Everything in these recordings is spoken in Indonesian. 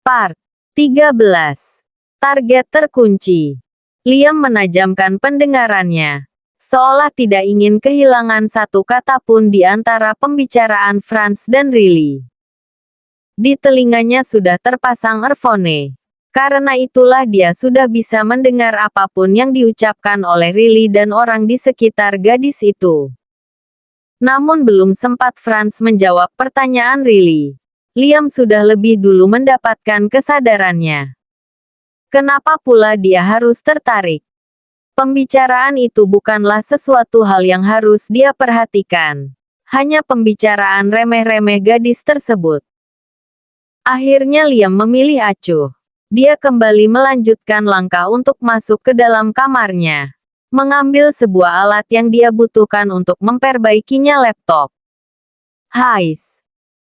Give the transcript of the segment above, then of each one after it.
Part 13. Target terkunci. Liam menajamkan pendengarannya, seolah tidak ingin kehilangan satu kata pun di antara pembicaraan Franz dan Riley. Di telinganya sudah terpasang earphone. Karena itulah dia sudah bisa mendengar apapun yang diucapkan oleh Riley dan orang di sekitar gadis itu. Namun belum sempat Franz menjawab pertanyaan Riley, Liam sudah lebih dulu mendapatkan kesadarannya. Kenapa pula dia harus tertarik? Pembicaraan itu bukanlah sesuatu hal yang harus dia perhatikan. Hanya pembicaraan remeh-remeh gadis tersebut. Akhirnya Liam memilih acuh. Dia kembali melanjutkan langkah untuk masuk ke dalam kamarnya. Mengambil sebuah alat yang dia butuhkan untuk memperbaikinya laptop. Hais.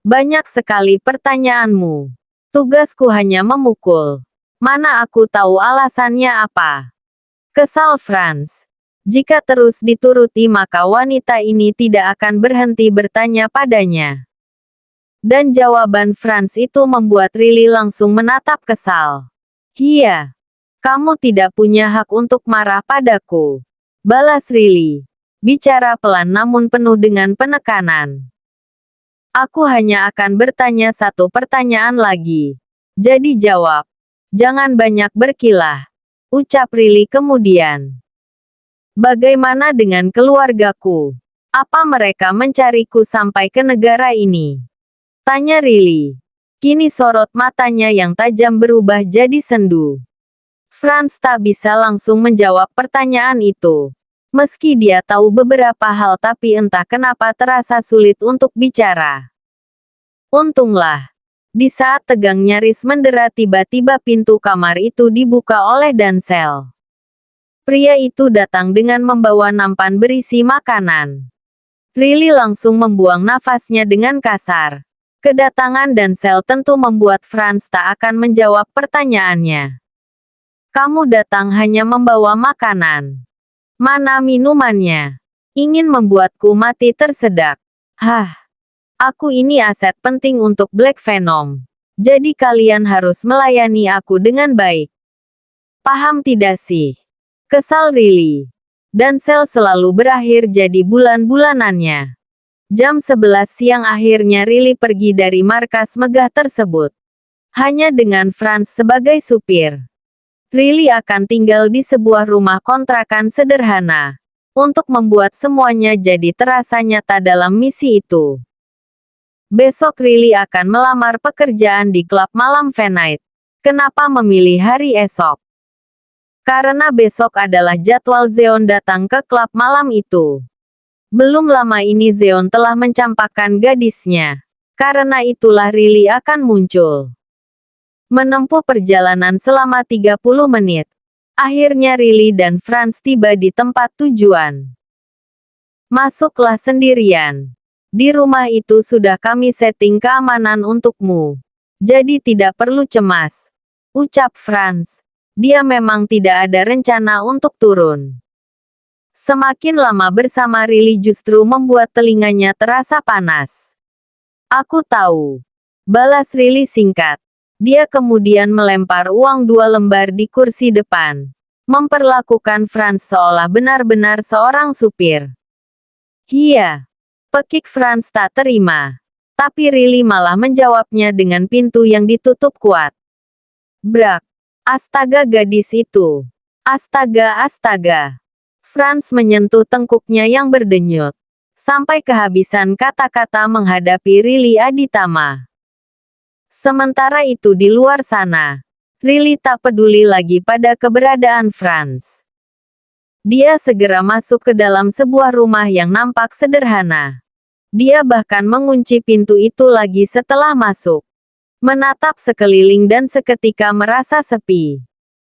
Banyak sekali pertanyaanmu. Tugasku hanya memukul. Mana aku tahu alasannya apa? Kesal Franz. Jika terus dituruti maka wanita ini tidak akan berhenti bertanya padanya. Dan jawaban Franz itu membuat Riley langsung menatap kesal. Iya. Kamu tidak punya hak untuk marah padaku. Balas Riley. Bicara pelan namun penuh dengan penekanan. Aku hanya akan bertanya satu pertanyaan lagi. Jadi jawab. Jangan banyak berkilah. Ucap Riley kemudian. Bagaimana dengan keluargaku? Apa mereka mencariku sampai ke negara ini? Tanya Riley. Kini sorot matanya yang tajam berubah jadi sendu. Franz tak bisa langsung menjawab pertanyaan itu. Meski dia tahu beberapa hal tapi entah kenapa terasa sulit untuk bicara. Untunglah. Di saat tegang nyaris mendera tiba-tiba pintu kamar itu dibuka oleh Dancel. Pria itu datang dengan membawa nampan berisi makanan. Riley langsung membuang nafasnya dengan kasar. Kedatangan Dancel tentu membuat Franz tak akan menjawab pertanyaannya. Kamu datang hanya membawa makanan. Mana minumannya? Ingin membuatku mati tersedak. Hah. Aku ini aset penting untuk Black Venom. Jadi kalian harus melayani aku dengan baik. Paham tidak sih? Kesal Riley. Dancel selalu berakhir jadi bulan-bulanannya. Jam 11 siang akhirnya Riley pergi dari markas megah tersebut. Hanya dengan Franz sebagai supir. Riley akan tinggal di sebuah rumah kontrakan sederhana. Untuk membuat semuanya jadi terasa nyata dalam misi itu. Besok Riley akan melamar pekerjaan di klub malam Venite. Kenapa memilih hari esok? Karena besok adalah jadwal Zeon datang ke klub malam itu. Belum lama ini Zeon telah mencampakkan gadisnya. Karena itulah Riley akan muncul. Menempuh perjalanan selama 30 menit. Akhirnya Riley dan Franz tiba di tempat tujuan. Masuklah sendirian. Di rumah itu sudah kami setting keamanan untukmu. Jadi tidak perlu cemas. Ucap Franz. Dia memang tidak ada rencana untuk turun. Semakin lama bersama Riley justru membuat telinganya terasa panas. Aku tahu. Balas Riley singkat. Dia kemudian melempar uang 2 lembar di kursi depan. Memperlakukan Franz seolah benar-benar seorang supir. Iya. Pekik Franz tak terima. Tapi Riley malah menjawabnya dengan pintu yang ditutup kuat. Brak. Astaga gadis itu. Astaga astaga. Franz menyentuh tengkuknya yang berdenyut. Sampai kehabisan kata-kata menghadapi Riley Aditama. Sementara itu di luar sana, Riley tak peduli lagi pada keberadaan Franz. Dia segera masuk ke dalam sebuah rumah yang nampak sederhana. Dia bahkan mengunci pintu itu lagi setelah masuk. Menatap sekeliling dan seketika merasa sepi.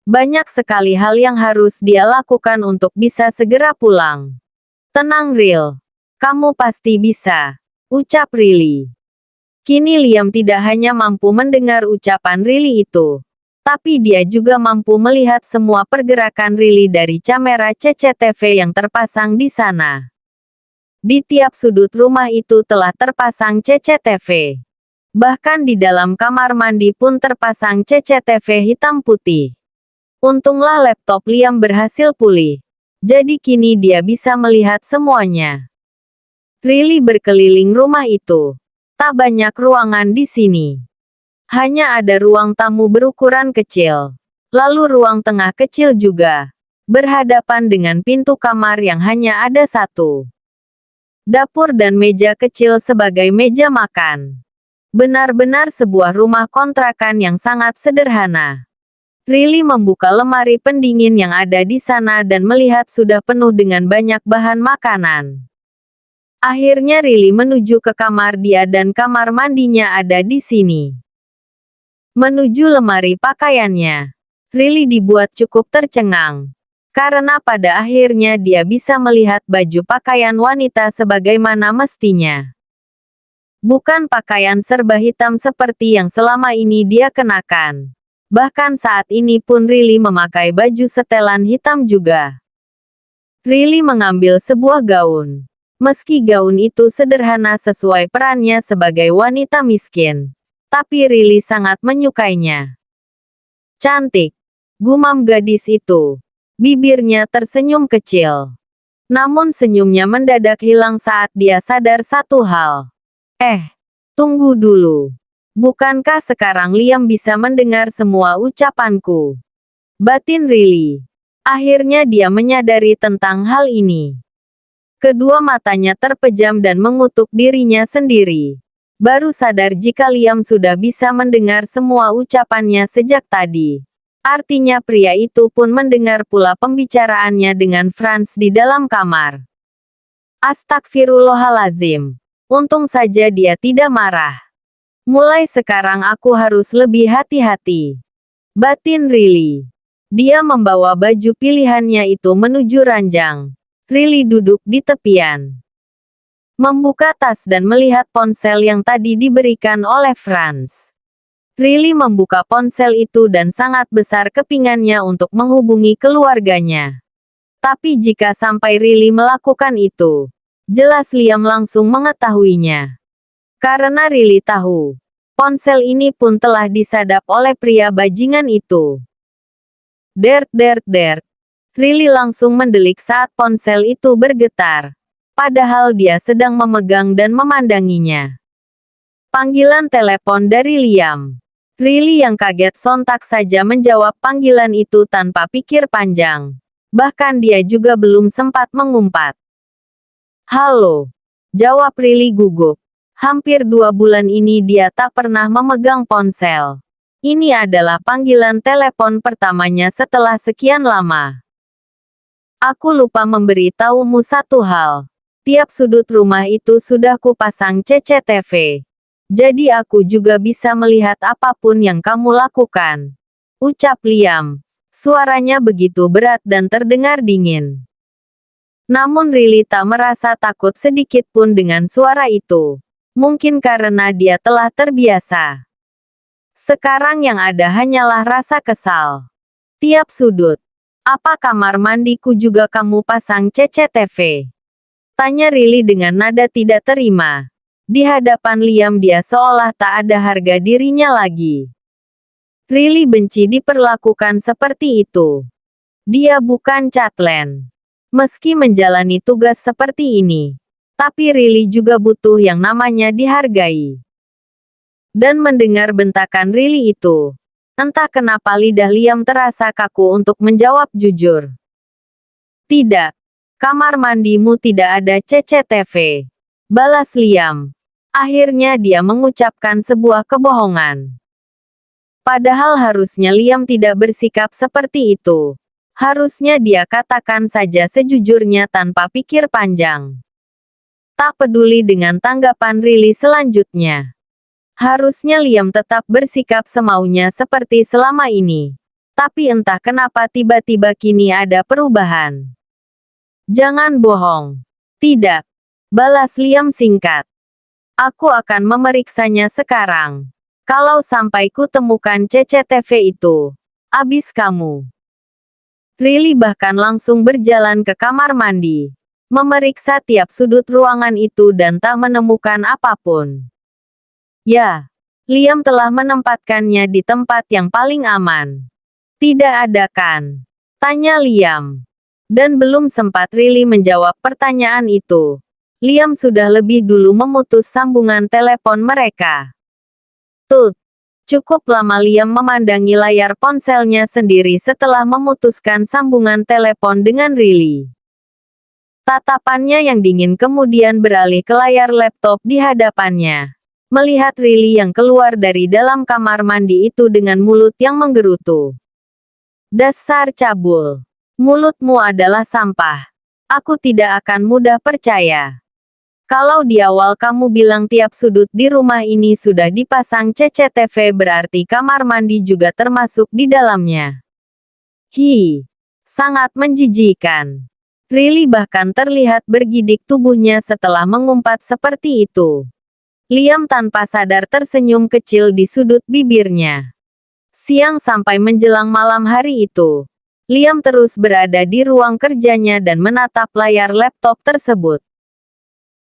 Banyak sekali hal yang harus dia lakukan untuk bisa segera pulang. Tenang Ril. Kamu pasti bisa. Ucap Riley. Kini Liam tidak hanya mampu mendengar ucapan Riley itu, tapi dia juga mampu melihat semua pergerakan Riley dari kamera CCTV yang terpasang di sana. Di tiap sudut rumah itu telah terpasang CCTV. Bahkan di dalam kamar mandi pun terpasang CCTV hitam putih. Untunglah laptop Liam berhasil pulih. Jadi kini dia bisa melihat semuanya. Riley berkeliling rumah itu. Tak banyak ruangan di sini. Hanya ada ruang tamu berukuran kecil. Lalu ruang tengah kecil juga. Berhadapan dengan pintu kamar yang hanya ada satu. Dapur dan meja kecil sebagai meja makan. Benar-benar sebuah rumah kontrakan yang sangat sederhana. Riley membuka lemari pendingin yang ada di sana dan melihat sudah penuh dengan banyak bahan makanan. Akhirnya Riley menuju ke kamar dia dan kamar mandinya ada di sini. Menuju lemari pakaiannya, Riley dibuat cukup tercengang. Karena pada akhirnya dia bisa melihat baju pakaian wanita sebagaimana mestinya. Bukan pakaian serba hitam seperti yang selama ini dia kenakan. Bahkan saat ini pun Riley memakai baju setelan hitam juga. Riley mengambil sebuah gaun. Meski gaun itu sederhana sesuai perannya sebagai wanita miskin. Tapi Riley sangat menyukainya. Cantik. Gumam gadis itu. Bibirnya tersenyum kecil. Namun senyumnya mendadak hilang saat dia sadar satu hal. Tunggu dulu. Bukankah sekarang Liam bisa mendengar semua ucapanku? Batin Riley. Akhirnya dia menyadari tentang hal ini. Kedua matanya terpejam dan mengutuk dirinya sendiri. Baru sadar jika Liam sudah bisa mendengar semua ucapannya sejak tadi. Artinya pria itu pun mendengar pula pembicaraannya dengan Franz di dalam kamar. Astagfirullahalazim. Untung saja dia tidak marah. Mulai sekarang aku harus lebih hati-hati. Batin Riley. Dia membawa baju pilihannya itu menuju ranjang. Riley duduk di tepian. Membuka tas dan melihat ponsel yang tadi diberikan oleh Franz. Riley membuka ponsel itu dan sangat besar kepingannya untuk menghubungi keluarganya. Tapi jika sampai Riley melakukan itu, jelas Liam langsung mengetahuinya. Karena Riley tahu, ponsel ini pun telah disadap oleh pria bajingan itu. Dert. Riley langsung mendelik saat ponsel itu bergetar. Padahal dia sedang memegang dan memandanginya. Panggilan telepon dari Liam. Riley yang kaget sontak saja menjawab panggilan itu tanpa pikir panjang. Bahkan dia juga belum sempat mengumpat. Halo. Jawab Riley gugup. Hampir 2 bulan ini dia tak pernah memegang ponsel. Ini adalah panggilan telepon pertamanya setelah sekian lama. Aku lupa memberitahumu satu hal. Tiap sudut rumah itu sudah kupasang CCTV. Jadi aku juga bisa melihat apapun yang kamu lakukan. Ucap Liam. Suaranya begitu berat dan terdengar dingin. Namun Riley tak merasa takut sedikit pun dengan suara itu. Mungkin karena dia telah terbiasa. Sekarang yang ada hanyalah rasa kesal. Tiap sudut. Apa kamar mandiku juga kamu pasang CCTV? Tanya Riley dengan nada tidak terima. Di hadapan Liam dia seolah tak ada harga dirinya lagi. Riley benci diperlakukan seperti itu. Dia bukan Chatelaine. Meski menjalani tugas seperti ini, tapi Riley juga butuh yang namanya dihargai. Dan mendengar bentakan Riley itu, entah kenapa lidah Liam terasa kaku untuk menjawab jujur. Tidak. Kamar mandimu tidak ada CCTV. Balas Liam. Akhirnya dia mengucapkan sebuah kebohongan. Padahal harusnya Liam tidak bersikap seperti itu. Harusnya dia katakan saja sejujurnya tanpa pikir panjang. Tak peduli dengan tanggapan Riley selanjutnya. Harusnya Liam tetap bersikap semaunya seperti selama ini. Tapi entah kenapa tiba-tiba kini ada perubahan. Jangan bohong. Tidak. Balas Liam singkat. Aku akan memeriksanya sekarang. Kalau sampai ku temukan CCTV itu, abis kamu. Riley bahkan langsung berjalan ke kamar mandi. Memeriksa tiap sudut ruangan itu dan tak menemukan apapun. Ya. Liam telah menempatkannya di tempat yang paling aman. Tidak ada kan? Tanya Liam. Dan belum sempat Riley menjawab pertanyaan itu, Liam sudah lebih dulu memutus sambungan telepon mereka. Tut. Cukup lama Liam memandangi layar ponselnya sendiri setelah memutuskan sambungan telepon dengan Riley. Tatapannya yang dingin kemudian beralih ke layar laptop di hadapannya. Melihat Riley yang keluar dari dalam kamar mandi itu dengan mulut yang menggerutu. Dasar cabul. Mulutmu adalah sampah. Aku tidak akan mudah percaya. Kalau di awal kamu bilang tiap sudut di rumah ini sudah dipasang CCTV berarti kamar mandi juga termasuk di dalamnya. Sangat menjijikkan. Riley bahkan terlihat bergidik tubuhnya setelah mengumpat seperti itu. Liam tanpa sadar tersenyum kecil di sudut bibirnya. Siang sampai menjelang malam hari itu, Liam terus berada di ruang kerjanya dan menatap layar laptop tersebut.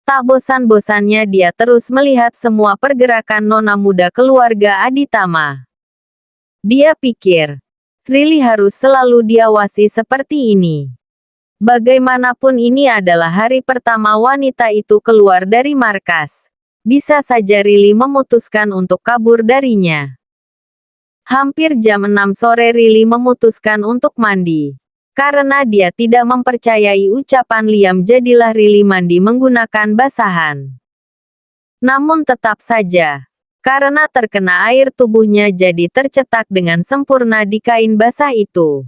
Tak bosan-bosannya dia terus melihat semua pergerakan nona muda keluarga Aditama. Dia pikir, Riley harus selalu diawasi seperti ini. Bagaimanapun ini adalah hari pertama wanita itu keluar dari markas. Bisa saja Riley memutuskan untuk kabur darinya. Hampir jam 6 sore Riley memutuskan untuk mandi. Karena dia tidak mempercayai ucapan Liam jadilah Riley mandi menggunakan basahan. Namun tetap saja, karena terkena air tubuhnya jadi tercetak dengan sempurna di kain basah itu.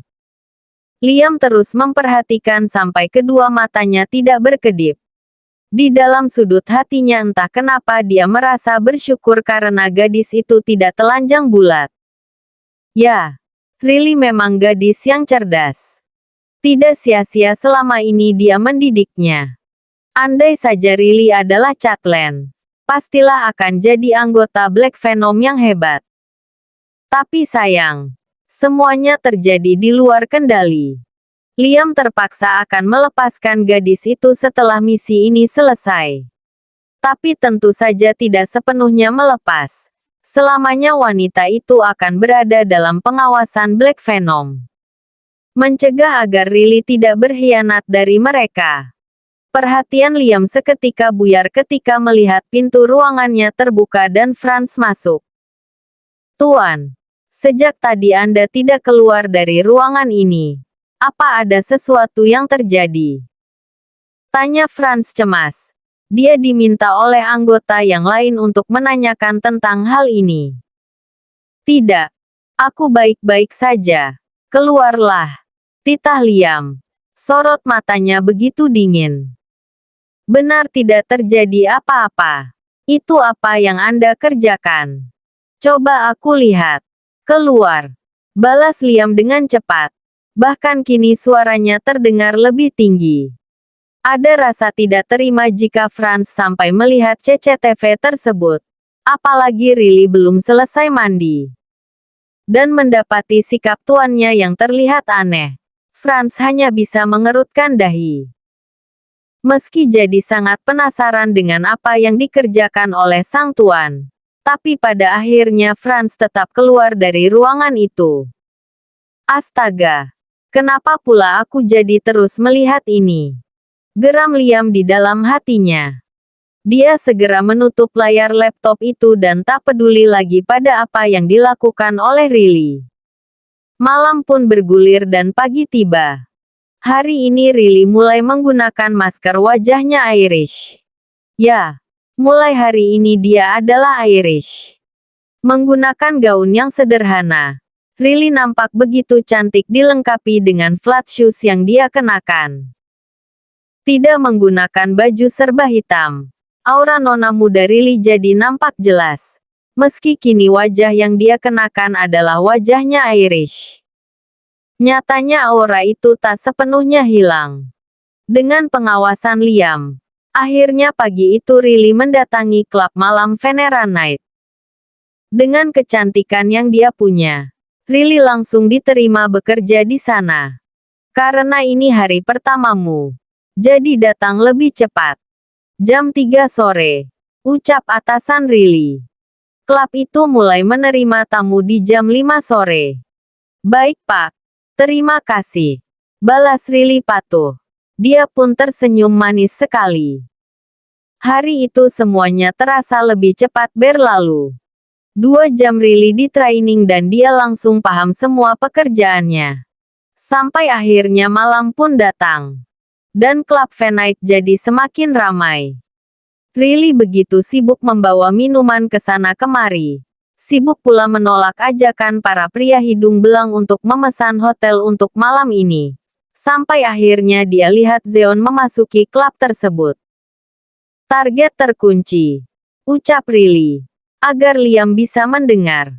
Liam terus memperhatikan sampai kedua matanya tidak berkedip. Di dalam sudut hatinya entah kenapa dia merasa bersyukur karena gadis itu tidak telanjang bulat. Ya, Riley memang gadis yang cerdas. Tidak sia-sia selama ini dia mendidiknya. Andai saja Riley adalah Catelyn, pastilah akan jadi anggota Black Venom yang hebat. Tapi sayang, semuanya terjadi di luar kendali. Liam terpaksa akan melepaskan gadis itu setelah misi ini selesai. Tapi tentu saja tidak sepenuhnya melepas. Selamanya wanita itu akan berada dalam pengawasan Black Venom. Mencegah agar Riley tidak berkhianat dari mereka. Perhatian Liam seketika buyar ketika melihat pintu ruangannya terbuka dan Franz masuk. Tuan, sejak tadi Anda tidak keluar dari ruangan ini. Apa ada sesuatu yang terjadi? Tanya Franz cemas. Dia diminta oleh anggota yang lain untuk menanyakan tentang hal ini. Tidak. Aku baik-baik saja. Keluarlah. Titah Liam. Sorot matanya begitu dingin. Benar tidak terjadi apa-apa. Itu apa yang Anda kerjakan? Coba aku lihat. Keluar. Balas Liam dengan cepat. Bahkan kini suaranya terdengar lebih tinggi. Ada rasa tidak terima jika Franz sampai melihat CCTV tersebut. Apalagi Riley belum selesai mandi. Dan mendapati sikap tuannya yang terlihat aneh. Franz hanya bisa mengerutkan dahi. Meski jadi sangat penasaran dengan apa yang dikerjakan oleh sang tuan. Tapi pada akhirnya Franz tetap keluar dari ruangan itu. Astaga! Kenapa pula aku jadi terus melihat ini? Geram Liam di dalam hatinya. Dia segera menutup layar laptop itu dan tak peduli lagi pada apa yang dilakukan oleh Riley. Malam pun bergulir dan pagi tiba. Hari ini Riley mulai menggunakan masker wajahnya Irish. Ya, mulai hari ini dia adalah Irish. Menggunakan gaun yang sederhana, Riley nampak begitu cantik dilengkapi dengan flat shoes yang dia kenakan. Tidak menggunakan baju serba hitam. Aura nona muda Riley jadi nampak jelas. Meski kini wajah yang dia kenakan adalah wajahnya Irish. Nyatanya aura itu tak sepenuhnya hilang. Dengan pengawasan Liam, akhirnya pagi itu Riley mendatangi klub malam Venera Night. Dengan kecantikan yang dia punya, Riley langsung diterima bekerja di sana. Karena ini hari pertamamu. Jadi datang lebih cepat. Jam 3 sore. Ucap atasan Riley. Klub itu mulai menerima tamu di jam 5 sore. Baik Pak. Terima kasih. Balas Rili patuh. Dia pun tersenyum manis sekali. Hari itu semuanya terasa lebih cepat berlalu. 2 jam Rili di training dan dia langsung paham semua pekerjaannya. Sampai akhirnya malam pun datang. Dan klub Venite jadi semakin ramai. Rili begitu sibuk membawa minuman ke sana kemari. Sibuk pula menolak ajakan para pria hidung belang untuk memesan hotel untuk malam ini. Sampai akhirnya dia lihat Zeon memasuki klub tersebut. Target terkunci. Ucap Rili. Agar Liam bisa mendengar.